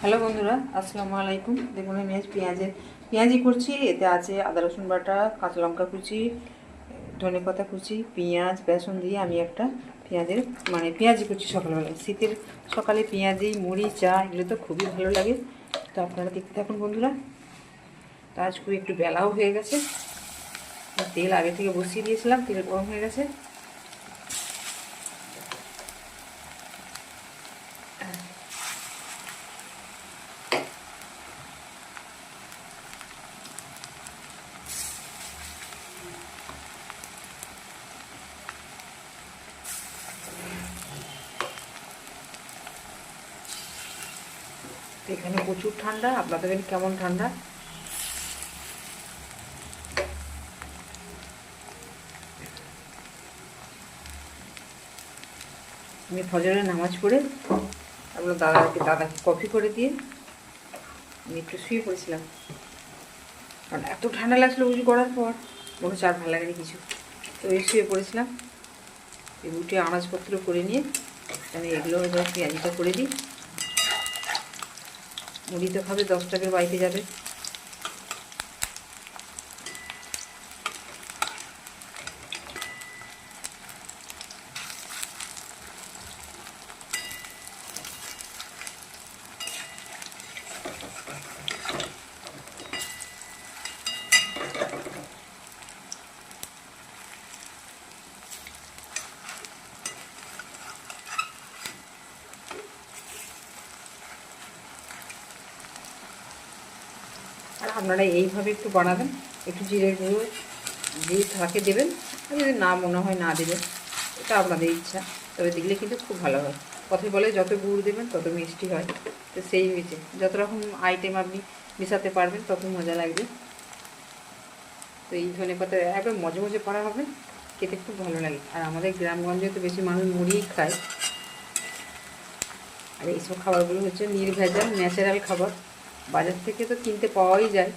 Hello বন্ধুরা, আসসালামু আলাইকুম। দেখুন আমি আজ পেঁয়াজি করছি। এতে আছে আদা রসুন বাটা, কাঁচা লঙ্কা কুচি, ধনেপাতা কুচি, পেঁয়াজ, বেসন দিয়ে আমি একটা পেঁয়াজি করছি সকালবেলায়। শীতের সকালে পেঁয়াজি, মুড়ি, চা এগুলো তো খুবই ভালো লাগে। তো আপনারা দেখতে থাকুন বন্ধুরা। তো আজ খুব একটু বেলাও হয়ে গেছে। তেল আগে থেকে বসিয়ে দিয়েছিলাম, তেল গরম হয়ে গেছে। এখানে প্রচুর ঠান্ডা, আপনাদের কেমন ঠান্ডা? আমি ফজরের নামাজ পড়ে তারপরে দাদাকে কফি করে দিয়ে আমি একটু শুয়ে পড়েছিলাম। কারণ এত ঠান্ডা লাগছিলো উঁচু করার পর মনে হচ্ছে আর ভালো লাগেনি কিছু। তো এই শুয়ে পড়েছিলাম। এই উঠে আনাজপত্র করে নিয়ে আমি এগুলো এবার পেঁয়াজিটা করে দিই। মুড়ি তো খাবে, 10 টাকার বাড়িতে যাবে। আর আপনারা এইভাবে একটু বানাবেন, একটু জিরের গুঁড়ো দিয়ে থাকে দেবেন, আর যদি না মনে হয় না দেবেন, এটা আপনাদের ইচ্ছা। তবে দিলে কিন্তু খুব ভালো হয়। কথায় বলে যত গুড় দেবেন তত মিষ্টি হয়। তো সেই মিশে যত রকম আইটেম আপনি মেশাতে পারবেন তত মজা লাগবে। তো এই ধনেপাতা একবার মজে করা হবে, খেতে খুব ভালো লাগে। আর আমাদের গ্রামগঞ্জে তো বেশি মানুষ মুড়িই খায়। আর এইসব খাবারগুলো হচ্ছে নির্ভেজাল ন্যাচারাল খাবার। বাজার থেকে তো কিনতে পাওয়াই যায়,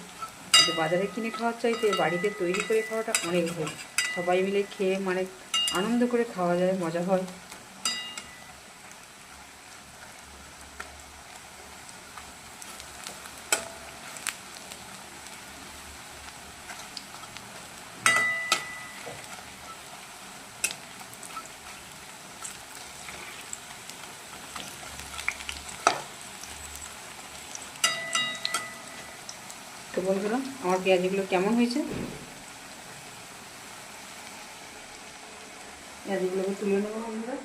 কিন্তু বাজারে কিনে খাওয়ার চাইতে বাড়িতে তৈরি করে খাওয়াটা অনেক ভালো। সবাই মিলে খেয়ে আনন্দ করে খাওয়া যায়, মজা হয়। তো বন্ধুরা, আমার পেঁয়াজিগুলো কেমন হয়েছে? পেঁয়াজিগুলোকে তুলে নেবো বন্ধুরা।